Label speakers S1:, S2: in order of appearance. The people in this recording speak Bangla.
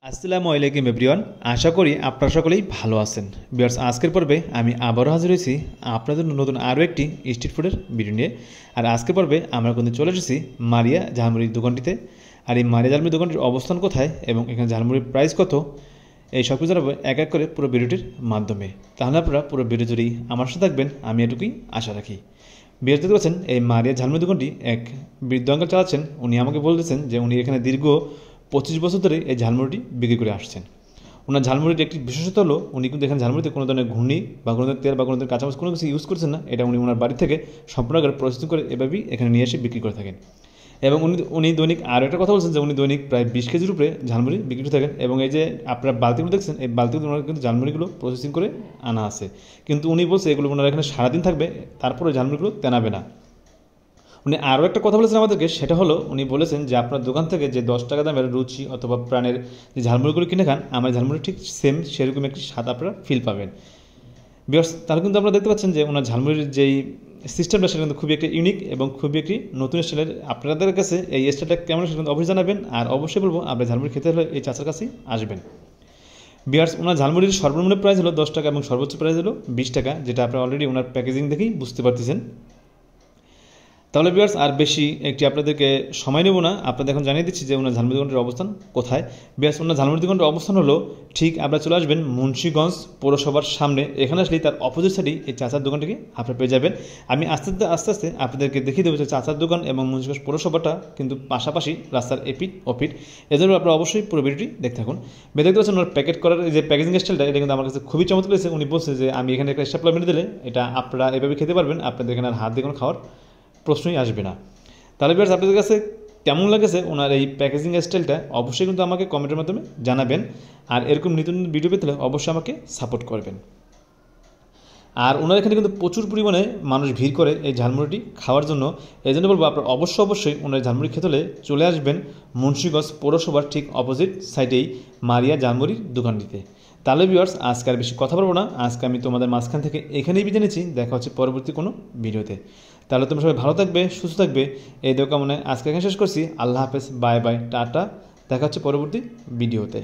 S1: আসসালামু আলাইকুম এভরিওয়ান। আশা করি আপনারা সকলেই ভালো আছেন। ভিউয়ার্স, আজকের পর্বে আমি আবারও হাজির হয়েছি আপনাদের নতুন আরও একটি স্ট্রিট ফুডের ভিডিও নিয়ে। আর আজকের পর্বে আমরা কিন্তু চলে এসেছি মারিয়া ঝালমুড়ির দোকানটিতে। আর এই মারিয়া ঝালমুড়ির দোকানটির অবস্থান কোথায় এবং এখানে ঝালমুড়ির প্রাইস কত, এই সব কিছু জানাবো এক এক করে পুরো ভিডিওটির মাধ্যমে। তাহলে আপনারা পুরো ভিডিও জুড়েই আমার সাথে থাকবেন, আমি এটুকুই আশা রাখি। ভিউয়ার্স, দেখতে পাচ্ছেন এই মারিয়া ঝালমুড়ি দোকানটি এক বৃদ্ধ আঙ্কেল চালাচ্ছেন। উনি আমাকে বলতেছেন যে উনি এখানে দীর্ঘ 25 বছর ধরে এই ঝালমুড়িটি বিক্রি করে আসছেন। ওনার ঝালমুড়ির একটি বিশেষত্ব হলো উনি কিন্তু এখানে ঝালমুড়িতে কোনো ধরনের ঘূর্ণি বা কোনো ধরনের তেল বা কোনো ধরনের কাঁচামাচ কোনো কিছু ইউজ করছেন না। এটা উনি ওনার বাড়ি থেকে সম্পূর্ণ প্রসেসিং করে এভাবেই এখানে নিয়ে এসে বিক্রি করে থাকেন। এবং উনি দৈনিক আরও একটা কথা বলছেন যে উনি দৈনিক প্রায় 20 কেজির উপরে ঝালমুড়ি বিক্রি করে থাকেন। এবং এই যে আপনারা বালতিগুলো দেখছেন, এই বালতিগুলো ওনারা কিন্তু ঝালমুড়িগুলো প্রসেসিং করে আনা আছে। কিন্তু উনি বলছে এগুলো ওনারা এখানে সারাদিন থাকবে, তারপরে ঝালমুড়িগুলো তেনাবে না। উনি আরও একটা কথা বলেছেন আমাদেরকে, সেটা হলো উনি বলেছেন যে আপনার দোকান থেকে যে 10 টাকা দামের রুচি অথবা প্রাণের যে ঝালমুড়িগুলো কিনে খান, আমার ঝালমুড়ি ঠিক সেম সেরকম একটি স্বাদ আপনারা ফিল পাবেন। বিকজ তাহলে কিন্তু আপনারা দেখতে পাচ্ছেন যে ওনার ঝালমুড়ির যেই সিস্টেমটা সেটা কিন্তু খুবই একটি ইউনিক এবং খুবই একটি নতুন স্টাইলের। আপনাদের কাছে এই স্টাইলটা কেমন সেটা কিন্তু অবশ্যই জানাবেন। আর অবশ্যই বলবো আপনার ঝালমুড়ি খেতে হলে এই চাচার কাছেই আসবেন। বিয়ার্স, ওনার ঝালমুড়ির সর্বনিম্ন প্রাইস হলো 10 টাকা এবং সর্বোচ্চ প্রাইস হলো 20 টাকা, যেটা আপনারা অলরেডি ওনার প্যাকেজিং দেখেই বুঝতে পারতেছেন। তাহলে ভিউয়ার্স, আর বেশি একটি আপনাদেরকে সময় নেব না, আপনাদের এখন জানিয়ে দিচ্ছি যে ওনার ঝালমুড়ি দোকানটির অবস্থান কোথায়। ভিউয়ার্স, ওনার ঝালমুড়ি দোকানটির অবস্থান হলো ঠিক আপনারা চলে আসবেন মুন্সিগঞ্জ পৌরসভার সামনে। এখানে আসলেই তার অপোজিট সাইডেই এই চাচার দোকানটিকে আপনারা পেয়ে যাবেন। আমি আস্তে আস্তে আপনাদেরকে দেখিয়ে দেবো যে চাচার দোকান এবং মুন্সিগঞ্জ পৌরসভাটা কিন্তু পাশাপাশি রাস্তার এপিট ওপিট। এজন্য আপনারা অবশ্যই পুরো ভিডিওটি দেখতে থাকুন। দেখতে পাচ্ছেন ওনার প্যাকেট করার যে প্যাকেজিং স্টাইলটা, এটা কিন্তু আমার কাছে খুবই চমৎকার লেগেছে। উনি বলছে যে আমি এখানে একটা স্টাপলার মেনে দিলে এটা আপনারা এভাবে খেতে পারবেন, আপনাদের এখানে আর হাত দিয়ে কোনো খাওয়ার প্রশ্নই আসবে না। তাহলে ভিউয়ার্স, আপনাদের কাছে কেমন লাগেছে ওনার এই প্যাকেজিং স্টাইলটা অবশ্যই কিন্তু আমাকে কমেন্টের মাধ্যমে জানাবেন। আর এরকম নতুন ভিডিও পেতে হলে অবশ্যই আমাকে সাপোর্ট করবেন। আর ওনার এখানে কিন্তু প্রচুর পরিমাণে মানুষ ভিড় করে এই ঝালমুড়িটি খাওয়ার জন্য। এই জন্য বলবো আপনার অবশ্যই ওনার ঝালমুড়ি খেতে হলে চলে আসবেন মুন্সিগঞ্জ পৌরসভার ঠিক অপোজিট সাইডেই মারিয়া ঝালমুড়ির দোকানটিতে। তাহলে ভিউয়ার্স, আজকে আর বেশি কথা বলবো না, আজকে আমি তোমাদের মাঝখান থেকে এখানেই বিদায় নিচ্ছি। দেখা হচ্ছে পরবর্তী কোনো ভিডিওতে। তাহলে তোমরা সবাই ভালো থাকবে, সুস্থ থাকবে, এই দোকানে আজকে এখানে শেষ করছি। আল্লাহ হাফেজ, বাই বাই, টাটা। দেখা হচ্ছে পরবর্তী ভিডিওতে।